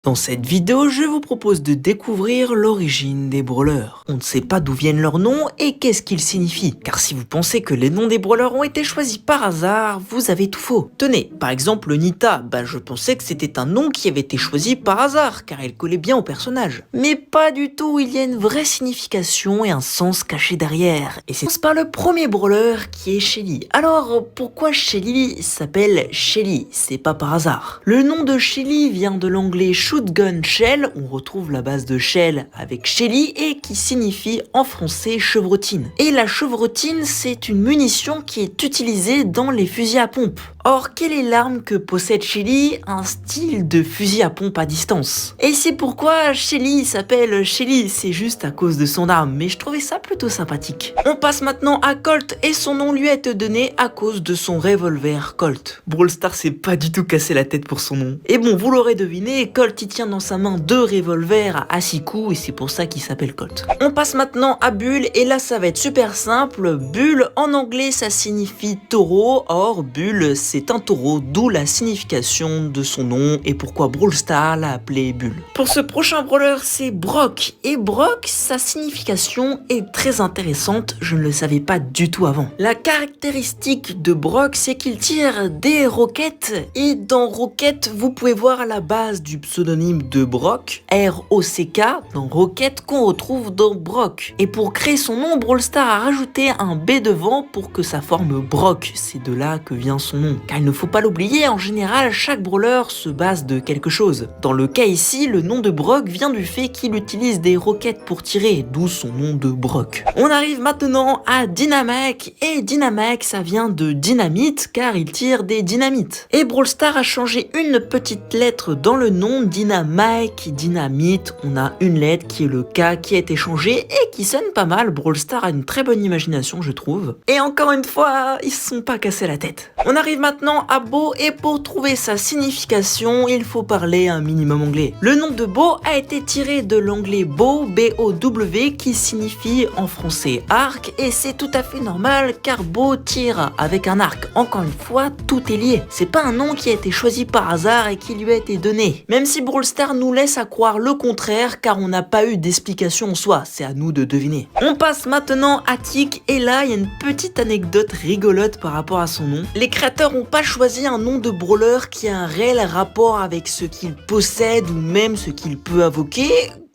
Dans cette vidéo, je vous propose de découvrir l'origine des brawlers. On ne sait pas d'où viennent leurs noms et qu'est-ce qu'ils signifient. Car si vous pensez que les noms des brawlers ont été choisis par hasard, vous avez tout faux. Tenez, par exemple Nita, je pensais que c'était un nom qui avait été choisi par hasard, car elle collait bien au personnage. Mais pas du tout, il y a une vraie signification et un sens caché derrière. Et c'est par le premier brawler qui est Shelly. Alors, pourquoi Shelly s'appelle Shelly? C'est pas par hasard. Le nom de Shelly vient de l'anglais Shotgun Shell, on retrouve la base de Shell avec Shelly et qui signifie en français chevrotine. Et la chevrotine, c'est une munition qui est utilisée dans les fusils à pompe. Or, quelle est l'arme que possède Shelly? Un style de fusil à pompe à distance. Et c'est pourquoi Shelly s'appelle Shelly, c'est juste à cause de son arme, mais je trouvais ça plutôt sympathique. On passe maintenant à Colt et son nom lui a été donné à cause de son revolver Colt. Brawl Stars s'est pas du tout cassé la tête pour son nom. Et bon, vous l'aurez deviné, Colt il tient dans sa main 2 revolvers à 6 coups et c'est pour ça qu'il s'appelle Colt. On passe maintenant à Bull et là ça va être super simple. Bull en anglais ça signifie taureau, or Bull c'est un taureau, d'où la signification de son nom et pourquoi Brawl Stars l'a appelé Bull. Pour ce prochain brawler c'est Brock et Brock sa signification est très intéressante, je ne le savais pas du tout avant. La caractéristique de Brock c'est qu'il tire des roquettes et dans roquette vous pouvez voir la base du pseudonyme de Brock, R-O-C-K, dans roquette qu'on retrouve dans Brock. Et pour créer son nom, Brawl Stars a rajouté un B devant pour que ça forme Brock, c'est de là que vient son nom. Car il ne faut pas l'oublier, en général chaque brawler se base de quelque chose. Dans le cas ici, le nom de Brock vient du fait qu'il utilise des roquettes pour tirer, d'où son nom de Brock. On arrive maintenant à Dynamite, et Dynamite ça vient de dynamite car il tire des dynamites. Et Brawl Stars a changé une petite lettre dans le nom, Dynamite, dynamite, on a une lettre qui est le K qui a été changé et qui sonne pas mal. Brawl Stars a une très bonne imagination je trouve. Et encore une fois, ils se sont pas cassés la tête. On arrive maintenant à Bo et pour trouver sa signification, il faut parler un minimum anglais. Le nom de Bo a été tiré de l'anglais Bow, B-O-W, qui signifie en français arc et c'est tout à fait normal car Bo tire avec un arc. Encore une fois, tout est lié. C'est pas un nom qui a été choisi par hasard et qui lui a été donné. Même si Brawl Stars nous laisse à croire le contraire car on n'a pas eu d'explication en soi, c'est à nous de deviner. On passe maintenant à Tick et là il y a une petite anecdote rigolote par rapport à son nom. Les créateurs n'ont pas choisi un nom de brawler qui a un réel rapport avec ce qu'il possède ou même ce qu'il peut invoquer.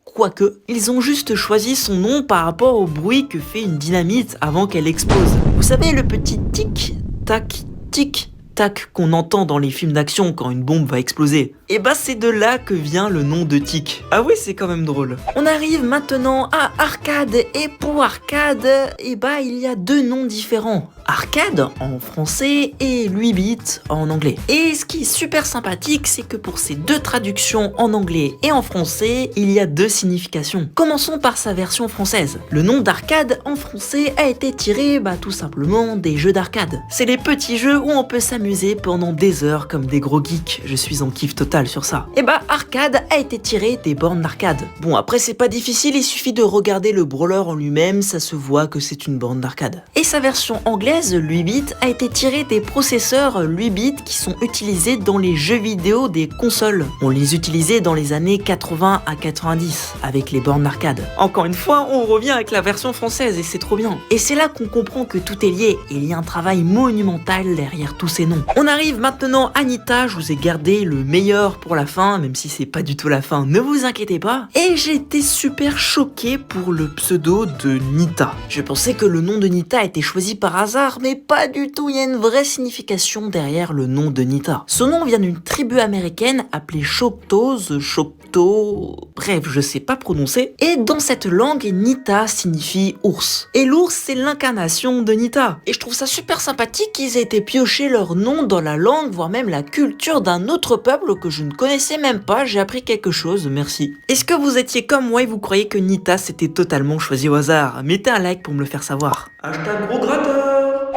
Quoique, ils ont juste choisi son nom par rapport au bruit que fait une dynamite avant qu'elle explose. Vous savez le petit tic, tac, tic, tac qu'on entend dans les films d'action quand une bombe va exploser. Et c'est de là que vient le nom de Tick. Ah oui, c'est quand même drôle. On arrive maintenant à Arcade et pour Arcade, il y a 2 noms différents. Arcade en français et 8 bits en anglais. Et ce qui est super sympathique, c'est que pour ces 2 traductions en anglais et en français, il y a 2 significations. Commençons par sa version française. Le nom d'Arcade en français a été tiré tout simplement des jeux d'arcade. C'est les petits jeux où on peut s'amuser pendant des heures comme des gros geeks. Je suis en kiff total sur ça. Et Arcade a été tiré des bornes d'arcade. Bon après c'est pas difficile, il suffit de regarder le brawler en lui-même, ça se voit que c'est une borne d'arcade. Et sa version anglaise, 8 bits, a été tiré des processeurs 8 bits qui sont utilisés dans les jeux vidéo des consoles. On les utilisait dans les années 80 à 90 avec les bornes d'arcade. Encore une fois, on revient avec la version française et c'est trop bien. Et c'est là qu'on comprend que tout est lié et il y a un travail monumental derrière tous ces noms. On arrive maintenant à Nita, je vous ai gardé le meilleur pour la fin, même si c'est pas du tout la fin, ne vous inquiétez pas. Et j'ai été super choqué pour le pseudo de Nita. Je pensais que le nom de Nita a été choisi par hasard, mais pas du tout, il y a une vraie signification derrière le nom de Nita. Son nom vient d'une tribu américaine appelée Choctaws, bref, je sais pas prononcer. Et dans cette langue, Nita signifie ours. Et l'ours, c'est l'incarnation de Nita. Et je trouve ça super sympathique qu'ils aient été piocher leur nom dans la langue, voire même la culture d'un autre peuple que je ne connaissais même pas. J'ai appris quelque chose, merci. Est-ce que vous étiez comme moi et vous croyez que Nita c'était totalement choisi au hasard? Mettez un like pour me le faire savoir. Hashtag gros gratteur.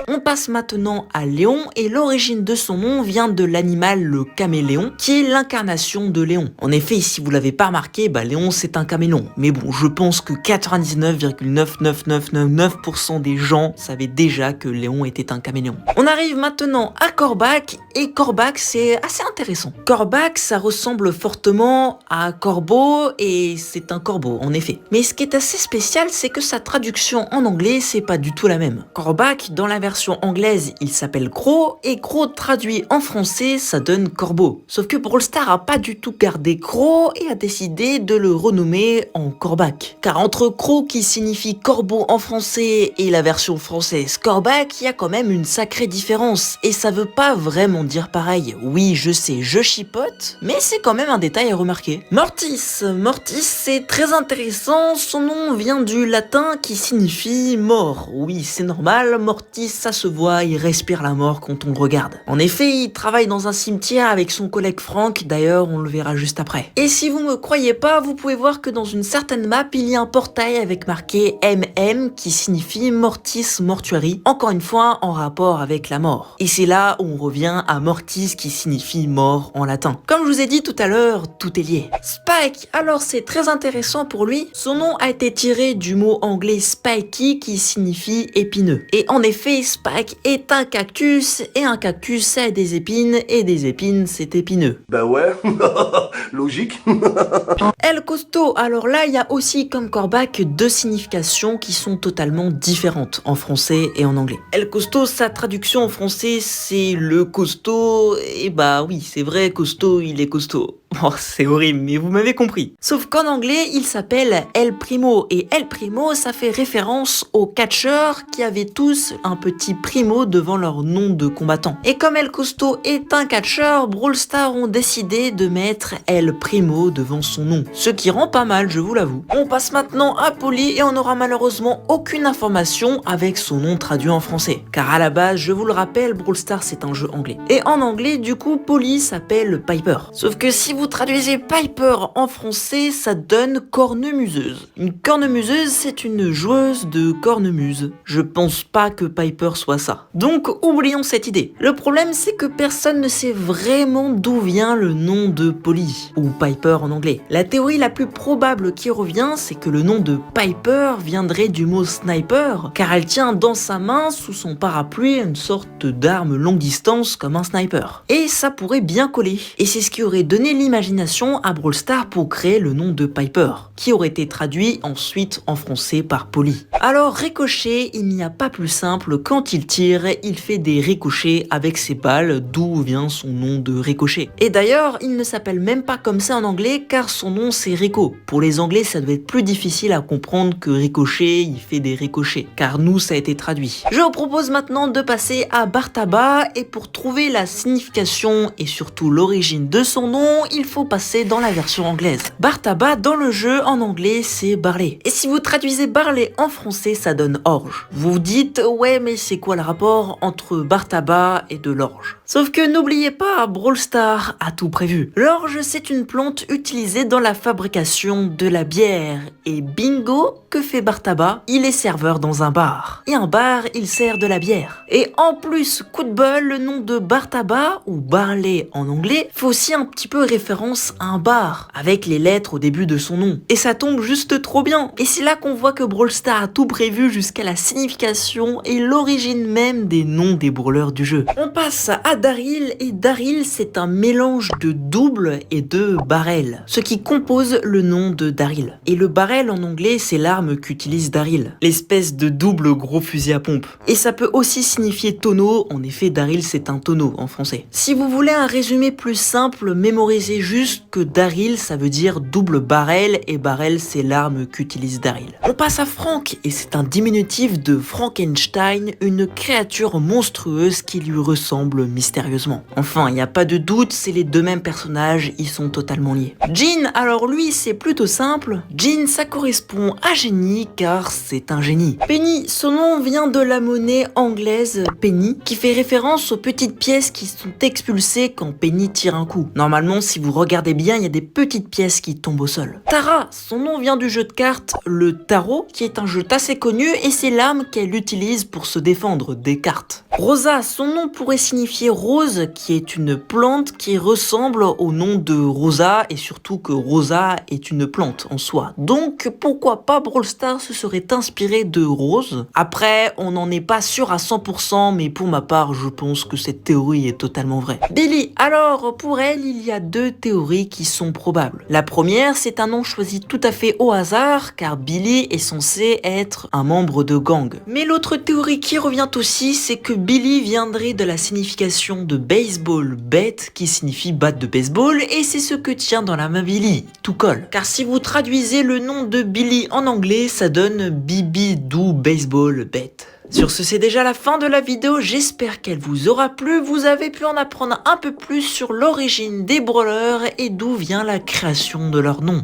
On passe maintenant à Léon et l'origine de son nom vient de l'animal le caméléon qui est l'incarnation de Léon. En effet, si vous l'avez pas remarqué, Léon c'est un caméléon. Mais bon, je pense que 99,99999% des gens savaient déjà que Léon était un caméléon. On arrive maintenant à Corbac et Corbac, c'est assez intéressant. Corbac, ça ressemble fortement à corbeau et c'est un corbeau en effet. Mais ce qui est assez spécial, c'est que sa traduction en anglais, c'est pas du tout la même. Corbac, dans la version anglaise, il s'appelle Crow et Crow traduit en français, ça donne corbeau. Sauf que Brawl Stars a pas du tout gardé Crow et a décidé de le renommer en Corbac. Car entre Crow qui signifie corbeau en français et la version française Corbac, il y a quand même une sacrée différence et ça veut pas vraiment dire pareil. Oui, je sais, je chipote, mais c'est quand même un détail à remarquer. Mortis, c'est très intéressant, son nom vient du latin qui signifie mort. Oui, c'est normal, Mortis, ça se voit, il respire la mort quand on le regarde. En effet, il travaille dans un cimetière avec son collègue Frank, d'ailleurs on le verra juste après. Et si vous me croyez pas, vous pouvez voir que dans une certaine map, il y a un portail avec marqué MM qui signifie Mortis Mortuary, encore une fois en rapport avec la mort. Et c'est là où on revient à Mortis qui signifie mort en latin. Comme je vous ai dit tout à l'heure, tout est lié. Spike, alors c'est très intéressant pour lui, son nom a été tiré du mot anglais spiky qui signifie épineux. Et en effet, Spike est un cactus et un cactus ça a des épines et des épines c'est épineux. Bah ouais, logique. El Costo, alors là il y a aussi comme Corbac deux significations qui sont totalement différentes en français et en anglais. El Costo, sa traduction en français c'est le costaud, et bah oui c'est vrai, costaud il est costaud. Oh, c'est horrible, mais vous m'avez compris. Sauf qu'en anglais, il s'appelle El Primo, et El Primo, ça fait référence aux catcheurs qui avaient tous un petit primo devant leur nom de combattant. Et comme El Costo est un catcheur, Brawl Stars ont décidé de mettre El Primo devant son nom. Ce qui rend pas mal, je vous l'avoue. On passe maintenant à Polly, et on n'aura malheureusement aucune information avec son nom traduit en français. Car à la base, je vous le rappelle, Brawl Stars c'est un jeu anglais. Et en anglais, du coup, Polly s'appelle Piper. Sauf que si vous traduisez Piper en français, ça donne cornemuseuse. Une cornemuseuse, c'est une joueuse de cornemuse. Je pense pas que Piper soit ça. Donc, oublions cette idée. Le problème, c'est que personne ne sait vraiment d'où vient le nom de Polly, ou Piper en anglais. La théorie la plus probable qui revient, c'est que le nom de Piper viendrait du mot sniper, car elle tient dans sa main, sous son parapluie, une sorte d'arme longue distance comme un sniper. Et ça pourrait bien coller. Et c'est ce qui aurait donné l'imagination à Brawl Stars pour créer le nom de Piper, qui aurait été traduit ensuite en français par Polly. Alors Ricochet, il n'y a pas plus simple, quand il tire, il fait des ricochets avec ses balles, d'où vient son nom de Ricochet. Et d'ailleurs, il ne s'appelle même pas comme ça en anglais, car son nom c'est Rico. Pour les anglais, ça doit être plus difficile à comprendre que Ricochet, il fait des ricochets, car nous ça a été traduit. Je vous propose maintenant de passer à Bartaba, et pour trouver la signification et surtout l'origine de son nom, il faut passer dans la version anglaise. Bartaba dans le jeu en anglais c'est Barley. Et si vous traduisez Barley en français ça donne orge. Vous vous dites ouais mais c'est quoi le rapport entre Bartaba et de l'orge? Sauf que n'oubliez pas, Brawl Stars a tout prévu. L'orge c'est une plante utilisée dans la fabrication de la bière. Et bingo, que fait Bartaba? Il est serveur dans un bar. Et un bar il sert de la bière. Et en plus, coup de bol, le nom de Bartaba, ou Barley en anglais, fait aussi un petit peu référence à un bar, avec les lettres au début de son nom. Et ça tombe juste trop bien. Et c'est là qu'on voit que Brawl Stars a tout prévu jusqu'à la signification et l'origine même des noms des brawlers du jeu. On passe à Daryl, et Daryl c'est un mélange de double et de barrel, ce qui compose le nom de Daryl. Et le barrel en anglais c'est l'arme qu'utilise Daryl, l'espèce de double gros fusil à pompe. Et ça peut aussi signifier tonneau, en effet Daryl c'est un tonneau en français. Si vous voulez un résumé plus simple, mémorisez juste que Daryl ça veut dire double barrel, et barrel c'est l'arme qu'utilise Daryl. On passe à Frank, et c'est un diminutif de Frankenstein, une créature monstrueuse qui lui ressemble mystérieusement. Enfin, il n'y a pas de doute, c'est les deux mêmes personnages, ils sont totalement liés. Jean, alors lui c'est plutôt simple. Jean ça correspond à génie car c'est un génie. Penny, son nom vient de la monnaie anglaise penny, qui fait référence aux petites pièces qui sont expulsées quand Penny tire un coup. Normalement, si vous regardez bien, il y a des petites pièces qui tombent au sol. Tara, son nom vient du jeu de cartes, le tarot, qui est un jeu assez connu et c'est l'arme qu'elle utilise pour se défendre des cartes. Rosa, son nom pourrait signifier rose, qui est une plante qui ressemble au nom de Rosa et surtout que Rosa est une plante en soi. Donc pourquoi pas Brawl Stars se serait inspiré de rose? Après, on n'en est pas sûr à 100%, mais pour ma part, je pense que cette théorie est totalement vraie. Billy, alors pour elle, il y a deux théories qui sont probables. La première, c'est un nom choisi tout à fait au hasard, car Billy est censé être un membre de gang. Mais l'autre théorie qui revient aussi, c'est que Billy viendrait de la signification de baseball bat, qui signifie batte de baseball, et c'est ce que tient dans la main Billy. Tout colle. Car si vous traduisez le nom de Billy en anglais, ça donne Bibi do baseball bat. Sur ce, c'est déjà la fin de la vidéo, j'espère qu'elle vous aura plu, vous avez pu en apprendre un peu plus sur l'origine des brawlers et d'où vient la création de leur nom.